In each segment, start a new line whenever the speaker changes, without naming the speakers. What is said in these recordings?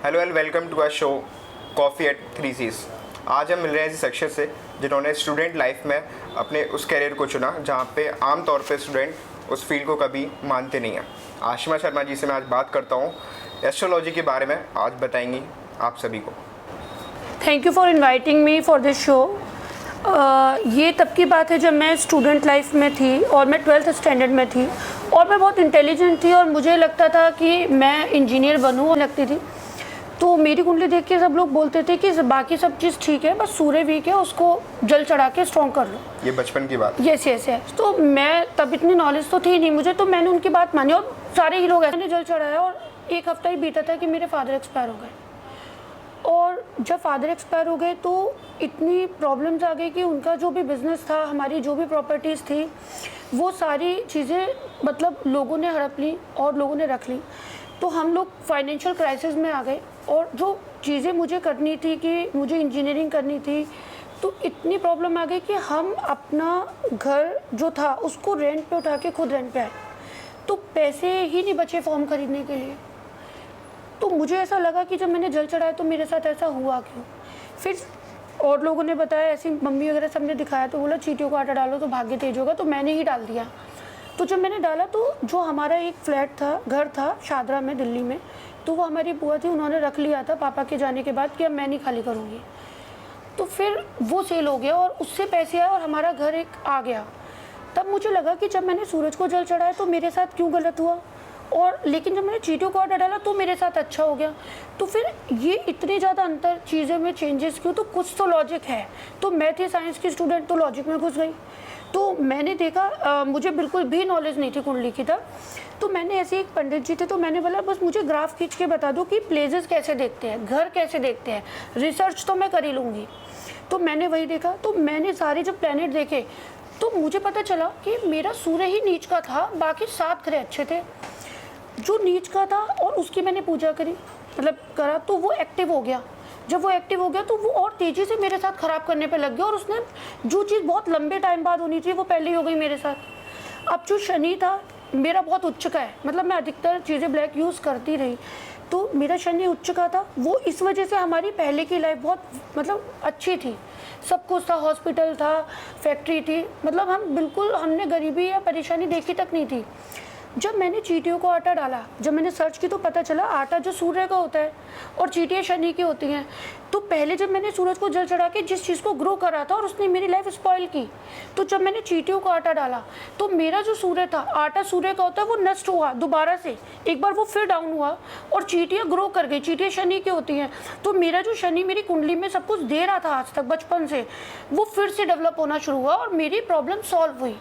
Hello and welcome to our show coffee at 3Cs। आज हम मिल रहे हैं इस सेक्शन से जिन्होंने स्टूडेंट लाइफ में अपने उस कैरियर को चुना जहाँ पे आम तौर पे स्टूडेंट उस फील्ड को कभी मानते नहीं हैं। आशिमा शर्मा जी से मैं आज बात करता हूँ, एस्ट्रोलॉजी के बारे में आज बताएंगी आप सभी को।
Thank you for inviting me for this show. ये तब की बात है जब मैं स्टूडेंट लाइफ में थी और मैं 12th स्टैंडर्ड में थी और मैं बहुत इंटेलिजेंट थी और मुझे लगता था कि मैं इंजीनियर बनूँ लगती थी। तो मेरी कुंडली देख के सब लोग बोलते थे कि बाकी सब चीज़ ठीक है, बस सूर्य वीक है, उसको जल चढ़ा के स्ट्रॉन्ग कर लो।
ये बचपन की बात?
यस। तो मैं तब इतनी नॉलेज तो थी नहीं मुझे, तो मैंने उनकी बात मानी और सारे ही लोग ऐसे जल चढ़ाया और एक हफ्ता ही बीता था कि मेरे फादर एक्सपायर हो गए। और जब फादर एक्सपायर हो गए तो इतनी प्रॉब्लम्स आ गई कि उनका जो भी बिज़नेस था, हमारी जो भी प्रॉपर्टीज़ थी, वो सारी चीज़ें मतलब लोगों ने हड़प ली और लोगों ने रख ली। तो हम लोग फाइनेंशियल क्राइसिस में आ गए और जो चीज़ें मुझे करनी थी कि मुझे इंजीनियरिंग करनी थी, तो इतनी प्रॉब्लम आ गई कि हम अपना घर जो था उसको रेंट पे उठा के खुद रेंट पे आए। तो पैसे ही नहीं बचे फॉर्म खरीदने के लिए। तो मुझे ऐसा लगा कि जब मैंने जल चढ़ाया तो मेरे साथ ऐसा हुआ क्यों। फिर और लोगों ने बताया, ऐसी मम्मी वगैरह सबने दिखाया, तो बोला चींटियों को आटा डालो तो भाग्य तेज होगा। तो मैंने ही डाल दिया। तो जब मैंने डाला तो जो हमारा एक फ्लैट था, घर था शादरा में दिल्ली में, तो वो हमारी बुआ थी, उन्होंने रख लिया था पापा के जाने के बाद कि अब मैं नहीं खाली करूँगी। तो फिर वो सेल हो गया और उससे पैसे आए और हमारा घर एक आ गया। तब मुझे लगा कि जब मैंने सूरज को जल चढ़ाया तो मेरे साथ क्यों गलत हुआ, और लेकिन जब मैंने चींटियों को आटा डाला तो मेरे साथ अच्छा हो गया। तो फिर ये इतनी ज़्यादा अंतर चीज़ें में चेंजेस क्यों, तो कुछ तो लॉजिक है। तो मैं थी साइंस की स्टूडेंट, तो लॉजिक में घुस गई। तो मैंने देखा मुझे बिल्कुल भी नॉलेज नहीं थी कुंडली की तब। तो मैंने ऐसे एक पंडित जी थे, तो मैंने बोला बस मुझे ग्राफ खींच के बता दो कि प्लेसेस कैसे देखते हैं, घर कैसे देखते हैं, रिसर्च तो मैं कर ही लूँगी। तो मैंने वही देखा। तो मैंने सारे जब प्लैनेट देखे तो मुझे पता चला कि मेरा सूर्य ही नीच का था, बाकी 7 ग्रह अच्छे थे। जो नीच का था और उसकी मैंने पूजा करी, मतलब करा, तो वो एक्टिव हो गया। जब वो एक्टिव हो गया तो वो और तेज़ी से मेरे साथ ख़राब करने पे लग गया और उसने जो चीज़ बहुत लंबे टाइम बाद होनी चाहिए वो पहले ही हो गई मेरे साथ। अब जो शनि था मेरा बहुत उच्च का है, मतलब मैं अधिकतर चीज़ें ब्लैक यूज़ करती रही, तो मेरा शनि उच्च का था। वो इस वजह से हमारी पहले की लाइफ बहुत मतलब अच्छी थी, सब कुछ था, हॉस्पिटल था, फैक्ट्री थी, मतलब हम बिल्कुल, हमने गरीबी या परेशानी देखी तक नहीं थी। जब मैंने चींटियों को आटा डाला, जब मैंने सर्च की तो पता चला आटा जो सूर्य का होता है और चींटियाँ शनि की होती हैं। तो पहले जब मैंने सूरज को जल चढ़ा के जिस चीज़ को ग्रो करा था और उसने मेरी लाइफ स्पॉइल की, तो जब मैंने चींटियों को आटा डाला तो मेरा जो सूर्य था, आटा सूर्य का होता है, वो नष्ट हुआ दोबारा से, एक बार वो फिर डाउन हुआ और चींटियाँ ग्रो कर गई। चींटियाँ शनि की होती हैं, तो मेरा जो शनि मेरी कुंडली में सब कुछ दे रहा था आज तक बचपन से, वो फिर से डेवलप होना शुरू हुआ और मेरी प्रॉब्लम सॉल्व हुई।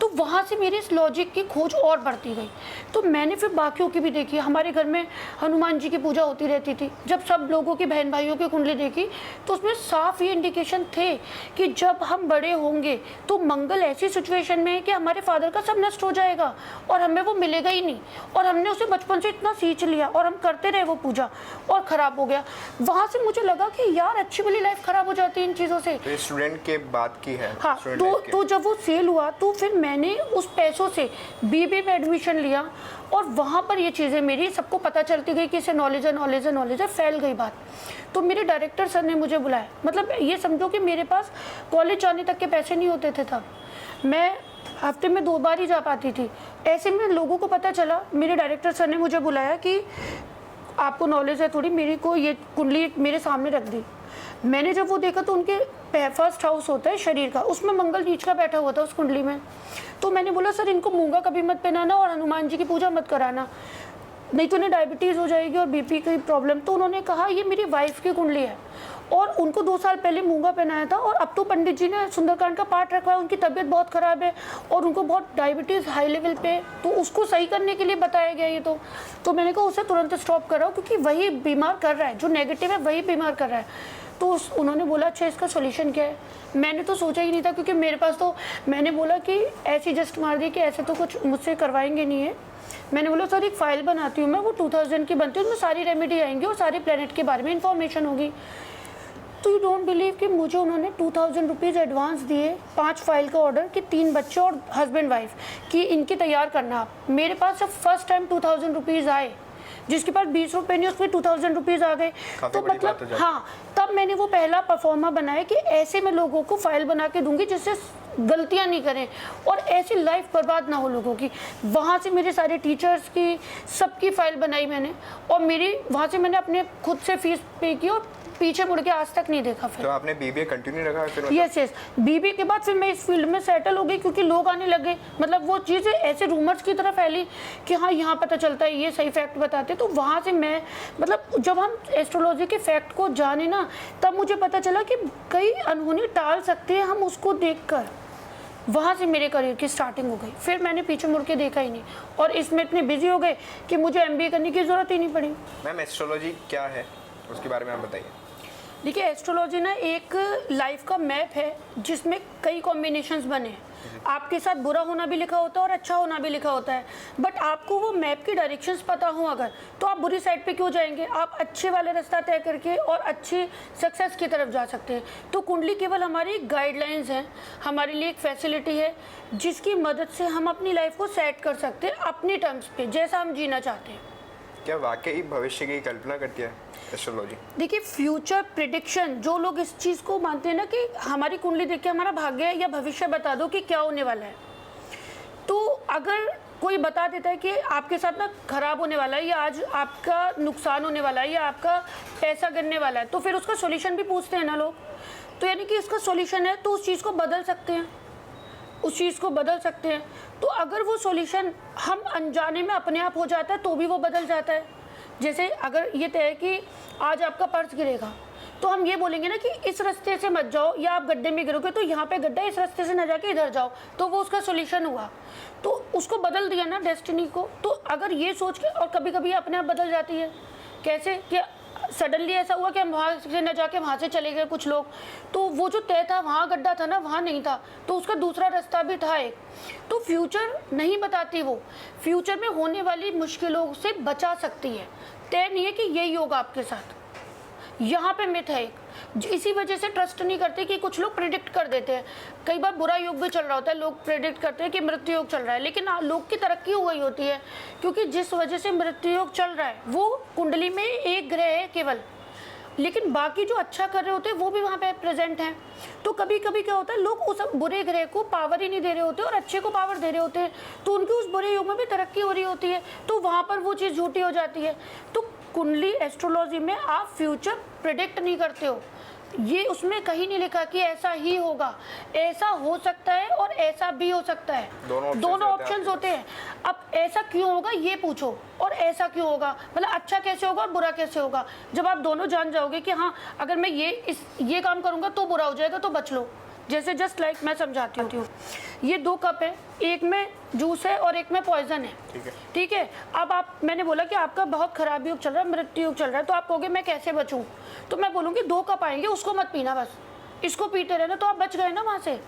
तो वहाँ से मेरी इस लॉजिक की खोज और बढ़ती गई। तो मैंने फिर बाकियों की भी देखी। हमारे घर में हनुमान जी की पूजा होती रहती थी। जब सब लोगों की बहन भाइयों की कुंडली देखी तो उसमें साफ ये इंडिकेशन थे कि जब हम बड़े होंगे तो मंगल ऐसी सिचुएशन में है कि हमारे फादर का सब नष्ट हो जाएगा और हमें वो मिलेगा ही नहीं। और हमने उसे बचपन से इतना सींच लिया और हम करते रहे वो पूजा और ख़राब हो गया। वहाँ से मुझे लगा कि यार अच्छी वाली लाइफ ख़राब हो जाती है इन चीज़ों से।
तो स्टूडेंट के बात की है।
हाँ, तो जब वो सेल हुआ तो फिर मैंने उस पैसों से बीबीए में एडमिशन लिया और वहाँ पर ये चीज़ें मेरी सबको पता चलती गई कि इसे नॉलेज है, फैल गई बात। तो मेरे डायरेक्टर सर ने मुझे बुलाया, मतलब ये समझो कि मेरे पास कॉलेज जाने तक के पैसे नहीं होते थे तब, मैं हफ्ते में 2 बार ही जा पाती थी। ऐसे में लोगों को पता चला, मेरे डायरेक्टर सर ने मुझे बुलाया कि आपको नॉलेज है थोड़ी, मेरी को ये कुंडली मेरे सामने रख दी। मैंने जब वो देखा तो उनके फर्स्ट हाउस होता है शरीर का, उसमें मंगल नीच का बैठा हुआ था उस कुंडली में। तो मैंने बोला सर इनको मूंगा कभी मत पहनाना और हनुमान जी की पूजा मत कराना, नहीं तो उन्हें डायबिटीज़ हो जाएगी और बीपी की प्रॉब्लम। तो उन्होंने कहा ये मेरी वाइफ की कुंडली है और उनको 2 साल पहले मूंगा पहनाया था और अब तो पंडित जी ने सुंदरकांड का पाठ रखा है, उनकी तबीयत बहुत ख़राब है और उनको बहुत डायबिटीज़ हाई लेवल पे, तो उसको सही करने के लिए बताया गया ये। तो मैंने कहा उसे तुरंत स्टॉप कराओ क्योंकि वही बीमार कर रहा है, जो नेगेटिव है वही बीमार कर रहा है। तो उन्होंने बोला अच्छा इसका सॉल्यूशन क्या है। मैंने तो सोचा ही नहीं था क्योंकि मेरे पास तो, मैंने बोला कि ऐसी जस्ट मार दी कि ऐसे तो कुछ मुझसे करवाएंगे नहीं है। मैंने बोला सर एक फ़ाइल बनाती हूँ मैं, वो 2000 की बनती है, उसमें सारी रेमेडी आएंगी और सारे प्लेनेट के बारे में इंफॉर्मेशन होगी। तो यू डोंट बिलीव कि मुझे उन्होंने 2000 रुपीज़ एडवांस दिए, 5 फाइल का ऑर्डर कि 3 बच्चे और हस्बैंड वाइफ कि इनकी तैयार करना आप। मेरे पास जब फर्स्ट टाइम 2000 रुपीज़ आए जिसके पास 20 रुपये नहीं उसमें 2000 रुपीज़ आ गए। तो
बड़ी बात हो
मतलब
जाती।
हाँ, तब मैंने वो पहला परफॉर्मा बनाया कि ऐसे मैं लोगों को फाइल बना के दूंगी जिससे गलतियां नहीं करें और ऐसी लाइफ बर्बाद ना हो लोगों की। वहाँ से मेरे सारे टीचर्स की सबकी फ़ाइल बनाई मैंने, और मेरी वहाँ से मैंने अपने खुद से फीस पे की और पीछे मुड़ के आज तक नहीं देखा फिर।
तो आपने बीबीए कंटिन्यू रखा फिर?
यस यस, बीबीए के बाद फिर मैं इस फील्ड में सेटल हो गई क्योंकि लोग आने लगे। मतलब वो चीज़ें ऐसे रूमर्स की तरह फैली कि हाँ यहाँ पता चलता है, ये सही फैक्ट बताते। तो वहाँ से मैं मतलब जब हम एस्ट्रोलॉजी के फैक्ट को जाने ना, तब मुझे पता चला कि कई अनहोनी टाल सकते हैं हम उसको देखकर। वहाँ से मेरे करियर की स्टार्टिंग हो गई। फिर मैंने पीछे मुड़ के देखा ही नहीं और इसमें इतने बिजी हो गए कि मुझे एमबीए करने की ज़रूरत ही नहीं पड़ी।
मैम एस्ट्रोलॉजी क्या है, उसके बारे में आप बताइए।
देखिए, एस्ट्रोलॉजी ना एक लाइफ का मैप है जिसमें कई कॉम्बिनेशंस बने हैं। आपके साथ बुरा होना भी लिखा होता है और अच्छा होना भी लिखा होता है, बट आपको वो मैप की डायरेक्शंस पता हो अगर, तो आप बुरी साइड पे क्यों जाएंगे? आप अच्छे वाले रास्ता तय करके और अच्छी सक्सेस की तरफ जा सकते हैं। तो कुंडली केवल हमारी गाइडलाइंस है, हमारे लिए एक फैसिलिटी है जिसकी मदद से हम अपनी लाइफ को सेट कर सकते हैं अपनी टर्म्स पे, जैसा हम जीना चाहते हैं।
क्या वाकई भविष्य की कल्पना करती है एस्ट्रोलॉजी?
देखिए, फ्यूचर प्रिडिक्शन, जो लोग इस चीज़ को मानते हैं ना कि हमारी कुंडली देख के हमारा भाग्य या भविष्य बता दो कि क्या होने वाला है, तो अगर कोई बता देता है कि आपके साथ ना खराब होने वाला है या आज आपका नुकसान होने वाला है या आपका पैसा गिरने वाला है, तो फिर उसका सॉल्यूशन भी पूछते हैं ना लोग। तो यानी कि इसका सॉल्यूशन है तो उस चीज़ को बदल सकते हैं, उस चीज़ को बदल सकते हैं। तो अगर वो सॉल्यूशन हम अनजाने में अपने आप हो जाता है तो भी वो बदल जाता है। जैसे अगर ये तय है कि आज आपका पर्स गिरेगा, तो हम ये बोलेंगे ना कि इस रास्ते से मत जाओ, या आप गड्ढे में गिरोगे तो यहाँ पे गड्ढा, इस रास्ते से ना जाके इधर जाओ, तो वो उसका सॉल्यूशन हुआ। तो उसको बदल दिया ना डेस्टिनी को। तो अगर ये सोच के, और कभी कभी अपने आप बदल जाती है। कैसे कि सडनली ऐसा हुआ कि हम वहाँ से न जाके वहाँ से चले गए कुछ लोग, तो वो जो तय था वहाँ गड्ढा था ना, वहाँ नहीं था, तो उसका दूसरा रास्ता भी था एक। तो फ्यूचर नहीं बताती, वो फ्यूचर में होने वाली मुश्किलों से बचा सकती है। तय नहीं है कि यही होगा आपके साथ, यहाँ पे मिथ है एक। इसी वजह से ट्रस्ट नहीं करते कि कुछ लोग प्रेडिक्ट कर देते हैं। कई बार बुरा योग भी चल रहा होता है, लोग प्रेडिक्ट करते हैं कि मृत्यु योग चल रहा है, लेकिन लोग की तरक्की हो गई होती है, क्योंकि जिस वजह से मृत्यु योग चल रहा है वो कुंडली में एक ग्रह है केवल, लेकिन बाकी जो अच्छा कर रहे होते हैं वो भी वहाँ पे प्रेजेंट हैं। तो कभी कभी क्या होता है, लोग उस बुरे ग्रह को पावर ही नहीं दे रहे होते और अच्छे को पावर दे रहे होते हैं, तो उनकी उस बुरे योग में भी तरक्की हो रही होती है, तो वहाँ पर वो चीज़ झूठी हो जाती है। तो कुंडली एस्ट्रोलॉजी में आप फ्यूचर प्रेडिक्ट नहीं करते हो, ये उसमें कहीं नहीं लिखा कि ऐसा ही होगा। ऐसा हो सकता है और ऐसा भी हो सकता है, दोनों ऑप्शंस होते हैं। अब ऐसा क्यों होगा ये पूछो, और ऐसा क्यों होगा, मतलब अच्छा कैसे होगा और बुरा कैसे होगा। जब आप दोनों जान जाओगे कि हाँ अगर मैं ये काम करूँगा तो बुरा हो जाएगा, तो बच लो। जैसे जस्ट लाइक मैं समझाती हूँ, ये 2 कप है, एक में जूस है और एक में पॉइजन है, ठीक है। अब मैंने बोला कि आपका बहुत खराब योग चल रहा है, मृत्यु योग चल रहा है, तो आप कहोगे मैं कैसे बचूं? तो मैं बोलूँगी 2 कप आएंगे, उसको मत पीना, बस इसको पीते रहना, तो आप बच गए ना वहाँ से।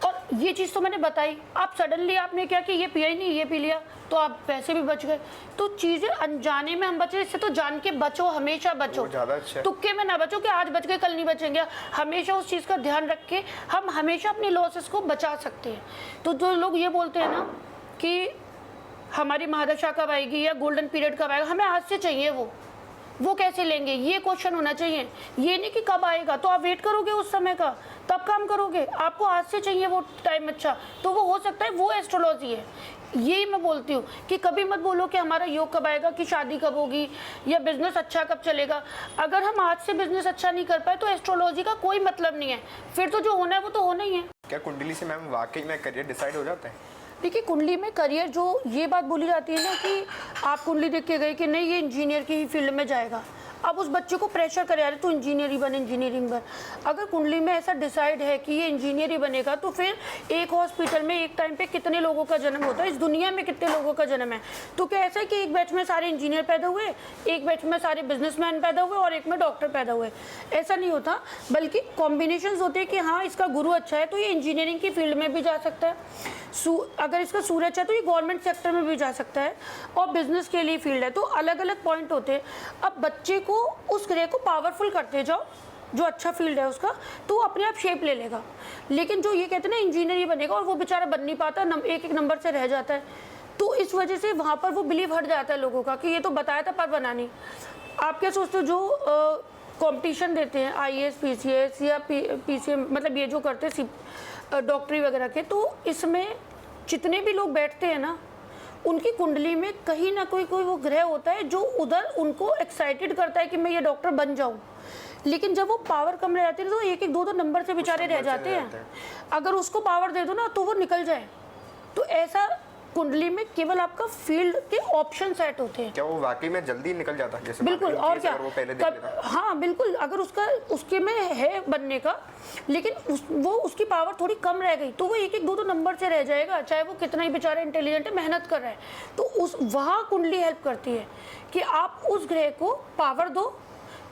और ये चीज़ तो मैंने बताई, आप सडनली आपने क्या कि ये पिया ही नहीं, ये पी लिया, तो आप वैसे भी बच गए। तो चीज़ें अनजाने में हम बचे, इससे तो जान के बचो, हमेशा बचो,
ज़्यादा अच्छा है।
तुक्के में ना बचो कि आज बच गए कल नहीं बचेंगे। हमेशा उस चीज़ का ध्यान रख के हम हमेशा अपनी लॉसेस को बचा सकते हैं। तो जो लोग ये बोलते हैं ना कि हमारी महादशा कब आएगी या गोल्डन पीरियड कब आएगा, हमें आज से चाहिए वो कैसे लेंगे, ये क्वेश्चन होना चाहिए। ये नहीं कि कब आएगा, तो आप वेट करोगे उस समय का, तब काम करोगे। आपको आज से चाहिए वो टाइम अच्छा, तो वो हो सकता है, वो एस्ट्रोलॉजी है। यही मैं बोलती हूँ कि कभी मत बोलो कि हमारा योग कब आएगा, कि शादी कब होगी या बिजनेस अच्छा कब चलेगा। अगर हम आज से बिजनेस अच्छा नहीं कर पाए तो एस्ट्रोलॉजी का कोई मतलब नहीं है, फिर तो जो होना है वो तो होना ही है।
क्या कुंडली से मैम वाकई में करियर डिसाइड हो जाता है?
देखिए, कुंडली में करियर, जो ये बात बोली जाती है ना कि आप कुंडली देख के गए कि नहीं ये इंजीनियर की ही फील्ड में जाएगा, अब उस बच्चे को प्रेशर करे यार तू इंजीनियरिंग बन, इंजीनियरिंग बन। अगर कुंडली में ऐसा डिसाइड है कि ये इंजीनियर ही बनेगा, तो फिर एक हॉस्पिटल में एक टाइम पे कितने लोगों का जन्म होता है, इस दुनिया में कितने लोगों का जन्म है। तो क्या ऐसा है कि एक बैच में सारे इंजीनियर पैदा हुए, एक बैच में सारे बिजनेसमैन पैदा हुए और एक में डॉक्टर पैदा हुए? ऐसा नहीं होता, बल्कि कॉम्बिनेशंस होते हैं कि हाँ इसका गुरु अच्छा है तो ये इंजीनियरिंग की फील्ड में भी जा सकता है, अगर इसका सूर्य अच्छा है तो ये गवर्नमेंट सेक्टर में भी जा सकता है, और बिजनेस के लिए फील्ड है। तो अलग अलग पॉइंट होते हैं। अब बच्चे को उस ग्रह को पावरफुल करते जाओ, जो अच्छा फील्ड है उसका, तो वो अपने आप शेप ले लेगा। लेकिन जो ये कहते हैं ना इंजीनियर ही बनेगा और वो बेचारा बन नहीं पाता, एक एक नंबर से रह जाता है, तो इस वजह से वहाँ पर वो बिलीव हट जाता है लोगों का कि ये तो बताया था पर बना नहीं। आप क्या सोचते हो जो कंपटीशन देते हैं IAS PCS या PCM, मतलब ये जो करते हैं डॉक्टरी वगैरह के, तो इसमें जितने भी लोग बैठते हैं ना, उनकी कुंडली में कहीं ना कोई वो ग्रह होता है जो उधर उनको एक्साइटेड करता है कि मैं ये डॉक्टर बन जाऊं। लेकिन जब वो पावर कम रह जाती है तो एक एक दो दो नंबर से बेचारे रह जाते हैं। अगर उसको पावर दे दो ना तो वो निकल जाए। तो ऐसा कुंडली में केवल आपका फील्ड के ऑप्शन सेट होते हैं।
क्या वो वाकई में जल्दी निकल जाता है जैसे
बिल्कुल, और क्या
वो पहले देख लेता?
हाँ बिल्कुल, अगर उसके में है बनने का, लेकिन वो उसकी पावर थोड़ी कम रह गई तो वो एक एक दो दो नंबर से रह जाएगा, चाहे वो कितना ही बेचारा इंटेलिजेंट है, मेहनत कर रहा है। तो वहाँ कुंडली हेल्प करती है कि आप उस ग्रह को पावर दो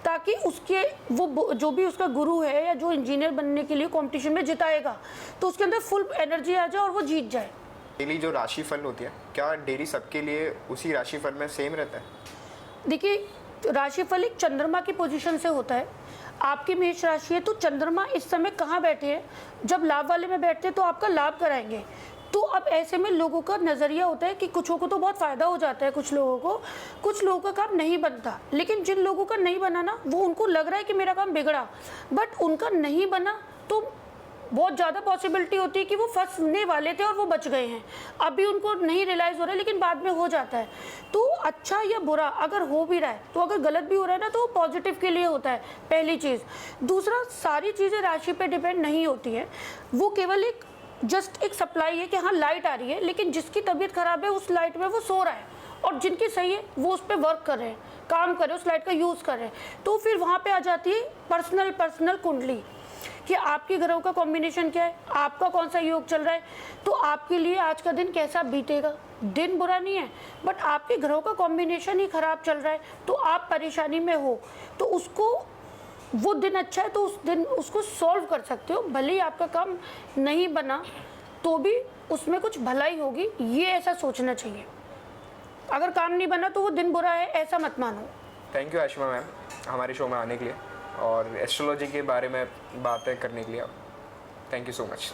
ताकि उसके वो जो भी उसका गुरु है या जो इंजीनियर बनने के लिए कंपटीशन में जिताएगा तो उसके अंदर फुल एनर्जी आ जाए और वो जीत जाए।
डेली जो राशिफल होती है, क्या डेली सबके लिए उसी राशिफल में सेम रहता है?
देखिए, राशिफल एक चंद्रमा की पोजीशन से होता है। आपकी मेष राशि है तो चंद्रमा इस समय कहाँ बैठे हैं, जब लाभ वाले में बैठते हैं तो आपका लाभ कराएंगे। तो अब ऐसे में लोगों का नज़रिया होता है कि कुछों को तो बहुत फ़ायदा हो जाता है, कुछ लोगों का काम नहीं बनता। लेकिन जिन लोगों का नहीं बना ना, वो उनको लग रहा है कि मेरा काम बिगड़ा, बट उनका नहीं बना तो बहुत ज़्यादा पॉसिबिलिटी होती है कि वो फंसने वाले थे और वो बच गए हैं। अभी उनको नहीं रियलाइज़ हो रहा है लेकिन बाद में हो जाता है। तो अच्छा या बुरा अगर हो भी रहा है, तो अगर गलत भी हो रहा है ना, तो वो पॉजिटिव के लिए होता है, पहली चीज़। दूसरा, सारी चीज़ें राशि पे डिपेंड नहीं होती हैं, वो केवल एक जस्ट एक सप्लाई है कि हाँ लाइट आ रही है, लेकिन जिसकी तबीयत ख़राब है उस लाइट में वो सो रहा है, और जिनकी सही है वो उस पर वर्क कर रहे हैं, काम कर रहे हैं, उस लाइट का यूज़ कर रहे हैं। तो फिर वहाँ पर आ जाती है पर्सनल कुंडली कि आपके ग्रहों का कॉम्बिनेशन क्या है, आपका कौन सा योग चल रहा है, तो आपके लिए आज का दिन कैसा बीतेगा। दिन बुरा नहीं है, बट आपके ग्रहों का कॉम्बिनेशन ही खराब चल रहा है तो आप परेशानी में हो, तो उसको वो दिन अच्छा है तो उस दिन उसको सॉल्व कर सकते हो। भले ही आपका काम नहीं बना तो भी उसमें कुछ भलाई होगी, ये ऐसा सोचना चाहिए। अगर काम नहीं बना तो वो दिन बुरा है, ऐसा मत मानो।
थैंक यू आशिमा मैम, हमारे शो में आने के लिए और एस्ट्रोलॉजी के बारे में बातें करने के लिए। Thank you so much.